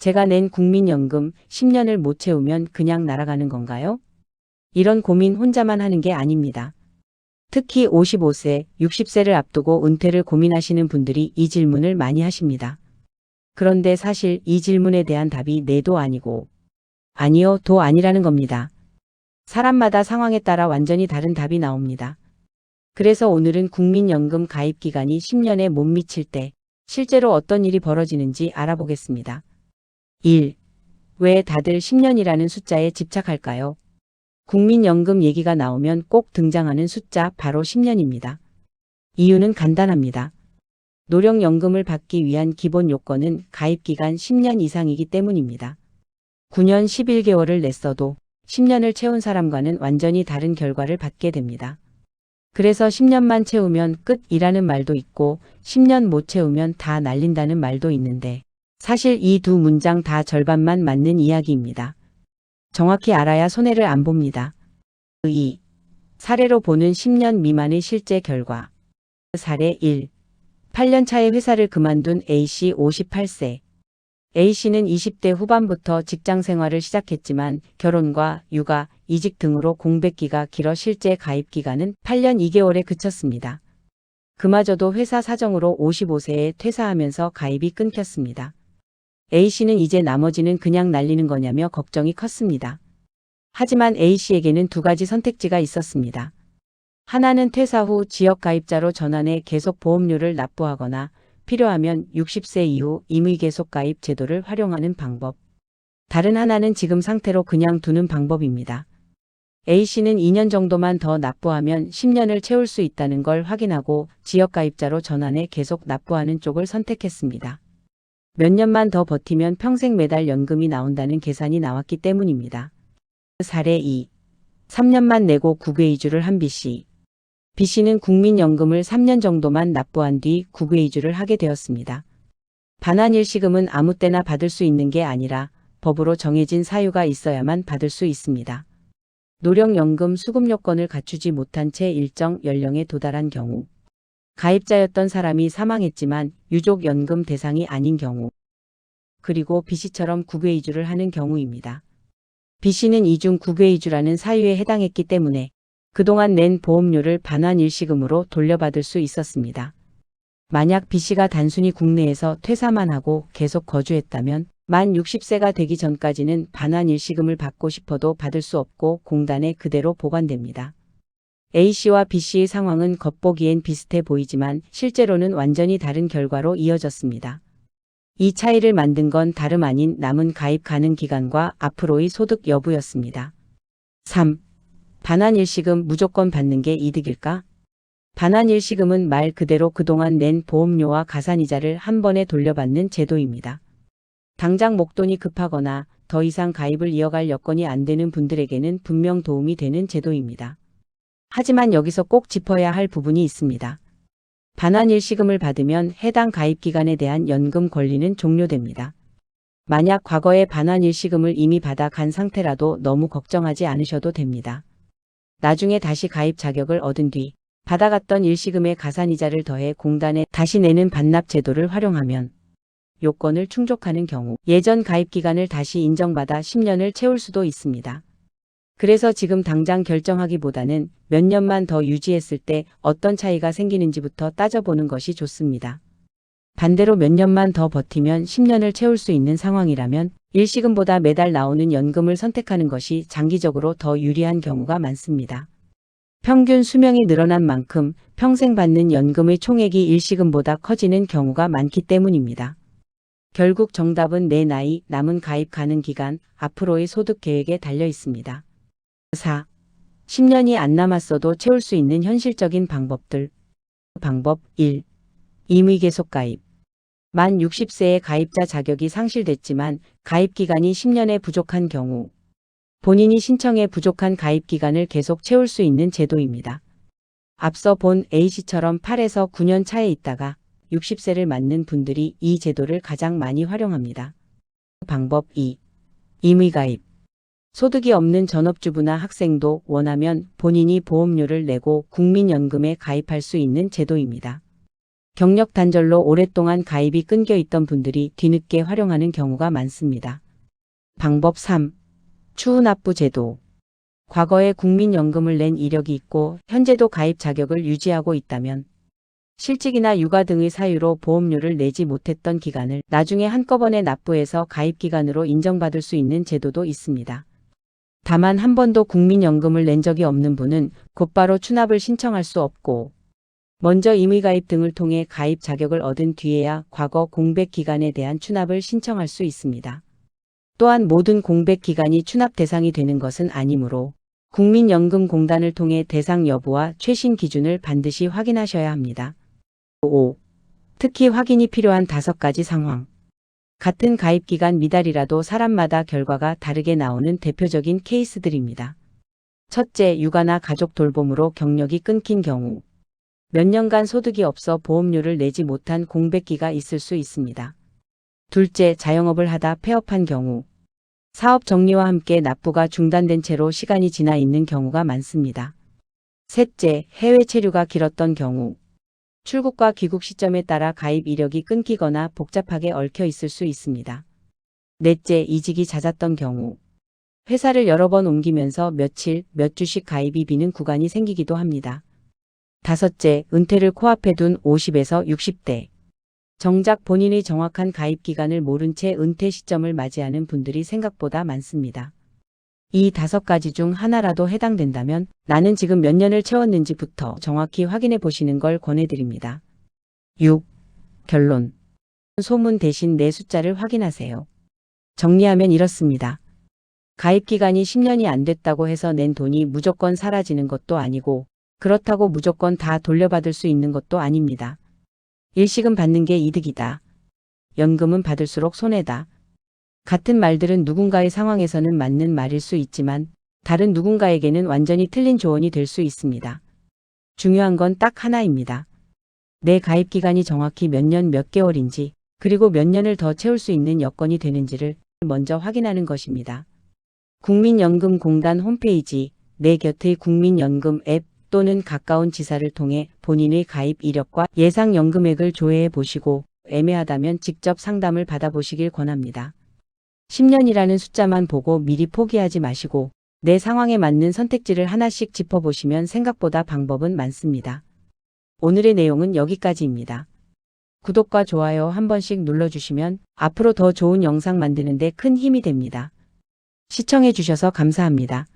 제가 낸 국민연금 10년을 못 채우면 그냥 날아가는 건가요? 이런 고민 혼자만 하는 게 아닙니다. 특히 55세, 60세를 앞두고 은퇴를 고민하시는 분들이 이 질문을 많이 하십니다. 그런데 사실 이 질문에 대한 답이 네도 아니고 아니요 도 아니라는 겁니다. 사람마다 상황에 따라 완전히 다른 답이 나옵니다. 그래서 오늘은 국민연금 가입 기간이 10년에 못 미칠 때 실제로 어떤 일이 벌어지는지 알아보겠습니다. 1. 왜 다들 10년이라는 숫자에 집착할까요? 국민연금 얘기가 나오면 꼭 등장하는 숫자 바로 10년입니다. 이유는 간단합니다. 노령연금을 받기 위한 기본 요건은 가입기간 10년 이상이기 때문입니다. 9년 11개월을 냈어도 10년을 채운 사람과는 완전히 다른 결과를 받게 됩니다. 그래서 10년만 채우면 끝이라는 말도 있고 10년 못 채우면 다 날린다는 말도 있는데 사실 이 두 문장 다 절반만 맞는 이야기입니다. 정확히 알아야 손해를 안 봅니다. 2. 사례로 보는 10년 미만의 실제 결과. 사례 1. 8년 차에 회사를 그만둔 A씨 58세. A씨는 20대 후반부터 직장 생활을 시작했지만 결혼과 육아, 이직 등으로 공백기가 길어 실제 가입 기간은 8년 2개월에 그쳤습니다. 그마저도 회사 사정으로 55세에 퇴사하면서 가입이 끊겼습니다. A씨는 이제 나머지는 그냥 날리는 거냐며 걱정이 컸습니다. 하지만 A씨에게는 두 가지 선택지가 있었습니다. 하나는 퇴사 후 지역 가입자로 전환해 계속 보험료를 납부하거나 필요하면 60세 이후 임의 계속 가입 제도를 활용하는 방법. 다른 하나는 지금 상태로 그냥 두는 방법입니다. A씨는 2년 정도만 더 납부하면 10년을 채울 수 있다는 걸 확인하고 지역 가입자로 전환해 계속 납부하는 쪽을 선택했습니다. 몇 년만 더 버티면 평생 매달 연금이 나온다는 계산이 나왔기 때문입니다. 사례 2. 3년만 내고 국외 이주를 한 B씨. B씨는 국민연금을 3년 정도만 납부한 뒤 국외 이주를 하게 되었습니다. 반환일시금은 아무 때나 받을 수 있는 게 아니라 법으로 정해진 사유가 있어야만 받을 수 있습니다. 노령연금 수급 요건을 갖추지 못한 채 일정 연령에 도달한 경우, 가입자였던 사람이 사망했지만 유족연금 대상이 아닌 경우, 그리고 B씨처럼 국외 이주를 하는 경우입니다. B씨는 이중 국외 이주라는 사유에 해당했기 때문에 그동안 낸 보험료를 반환일시금으로 돌려받을 수 있었습니다. 만약 B씨가 단순히 국내에서 퇴사만 하고 계속 거주했다면 만 60세가 되기 전까지는 반환일시금을 받고 싶어도 받을 수 없고 공단에 그대로 보관됩니다. A씨와 B씨의 상황은 겉보기엔 비슷해 보이지만 실제로는 완전히 다른 결과로 이어졌습니다. 이 차이를 만든 건 다름 아닌 남은 가입 가능 기간과 앞으로의 소득 여부였습니다. 3. 반환일시금 무조건 받는 게 이득일까? 반환일시금은 말 그대로 그동안 낸 보험료와 가산이자를 한 번에 돌려받는 제도입니다. 당장 목돈이 급하거나 더 이상 가입을 이어갈 여건이 안 되는 분들에게는 분명 도움이 되는 제도입니다. 하지만 여기서 꼭 짚어야 할 부분이 있습니다. 반환일시금을 받으면 해당 가입기간에 대한 연금 권리는 종료됩니다. 만약 과거에 반환일시금을 이미 받아 간 상태라도 너무 걱정하지 않으셔도 됩니다. 나중에 다시 가입 자격을 얻은 뒤 받아갔던 일시금의 가산이자를 더해 공단에 다시 내는 반납 제도를 활용하면 요건을 충족하는 경우 예전 가입기간을 다시 인정받아 10년을 채울 수도 있습니다. 그래서 지금 당장 결정하기보다는 몇 년만 더 유지했을 때 어떤 차이가 생기는지부터 따져보는 것이 좋습니다. 반대로 몇 년만 더 버티면 10년을 채울 수 있는 상황이라면 일시금보다 매달 나오는 연금을 선택하는 것이 장기적으로 더 유리한 경우가 많습니다. 평균 수명이 늘어난 만큼 평생 받는 연금의 총액이 일시금보다 커지는 경우가 많기 때문입니다. 결국 정답은 내 나이, 남은 가입 가능 기간, 앞으로의 소득 계획에 달려 있습니다. 4. 10년이 안 남았어도 채울 수 있는 현실적인 방법들. 방법 1. 임의 계속 가입. 만 60세의 가입자 자격이 상실됐지만 가입 기간이 10년에 부족한 경우 본인이 신청해 부족한 가입 기간을 계속 채울 수 있는 제도입니다. 앞서 본 A씨처럼 8에서 9년 차에 있다가 60세를 맞는 분들이 이 제도를 가장 많이 활용합니다. 방법 2. 임의 가입. 소득이 없는 전업주부나 학생도 원하면 본인이 보험료를 내고 국민연금에 가입할 수 있는 제도입니다. 경력 단절로 오랫동안 가입이 끊겨 있던 분들이 뒤늦게 활용하는 경우가 많습니다. 방법 3. 추후납부 제도. 과거에 국민연금을 낸 이력이 있고 현재도 가입 자격을 유지하고 있다면 실직이나 육아 등의 사유로 보험료를 내지 못했던 기간을 나중에 한꺼번에 납부해서 가입기간으로 인정받을 수 있는 제도도 있습니다. 다만 한 번도 국민연금을 낸 적이 없는 분은 곧바로 추납을 신청할 수 없고 먼저 임의가입 등을 통해 가입 자격을 얻은 뒤에야 과거 공백기간에 대한 추납을 신청할 수 있습니다. 또한 모든 공백기간이 추납 대상이 되는 것은 아니므로 국민연금공단을 통해 대상 여부와 최신 기준을 반드시 확인하셔야 합니다. 5. 특히 확인이 필요한 5가지 상황. 같은 가입기간 미달이라도 사람마다 결과가 다르게 나오는 대표적인 케이스들입니다. 첫째, 육아나 가족 돌봄으로 경력이 끊긴 경우. 몇 년간 소득이 없어 보험료를 내지 못한 공백기가 있을 수 있습니다. 둘째, 자영업을 하다 폐업한 경우. 사업 정리와 함께 납부가 중단된 채로 시간이 지나 있는 경우가 많습니다. 셋째, 해외 체류가 길었던 경우. 출국과 귀국 시점에 따라 가입 이력이 끊기거나 복잡하게 얽혀 있을 수 있습니다. 넷째, 이직이 잦았던 경우. 회사를 여러 번 옮기면서 며칠, 몇 주씩 가입이 비는 구간이 생기기도 합니다. 다섯째, 은퇴를 코앞에 둔 50에서 60대. 정작 본인의 정확한 가입 기간을 모른 채 은퇴 시점을 맞이하는 분들이 생각보다 많습니다. 이 5가지 중 하나라도 해당된다면 나는 지금 몇 년을 채웠는지부터 정확히 확인해 보시는 걸 권해드립니다. 6. 결론. 소문 대신 내 숫자를 확인하세요. 정리하면 이렇습니다. 가입 기간이 10년이 안 됐다고 해서 낸 돈이 무조건 사라지는 것도 아니고 그렇다고 무조건 다 돌려받을 수 있는 것도 아닙니다. 일시금 받는 게 이득이다. 연금은 받을수록 손해다. 같은 말들은 누군가의 상황에서는 맞는 말일 수 있지만 다른 누군가에게는 완전히 틀린 조언이 될 수 있습니다. 중요한 건 딱 하나입니다. 내 가입 기간이 정확히 몇 년 몇 개월인지 그리고 몇 년을 더 채울 수 있는 여건이 되는지를 먼저 확인하는 것입니다. 국민연금공단 홈페이지, 내 곁의 국민연금 앱 또는 가까운 지사를 통해 본인의 가입 이력과 예상 연금액을 조회해 보시고 애매하다면 직접 상담을 받아보시길 권합니다. 10년이라는 숫자만 보고 미리 포기하지 마시고 내 상황에 맞는 선택지를 하나씩 짚어보시면 생각보다 방법은 많습니다. 오늘의 내용은 여기까지입니다. 구독과 좋아요 한 번씩 눌러주시면 앞으로 더 좋은 영상 만드는 데 큰 힘이 됩니다. 시청해 주셔서 감사합니다.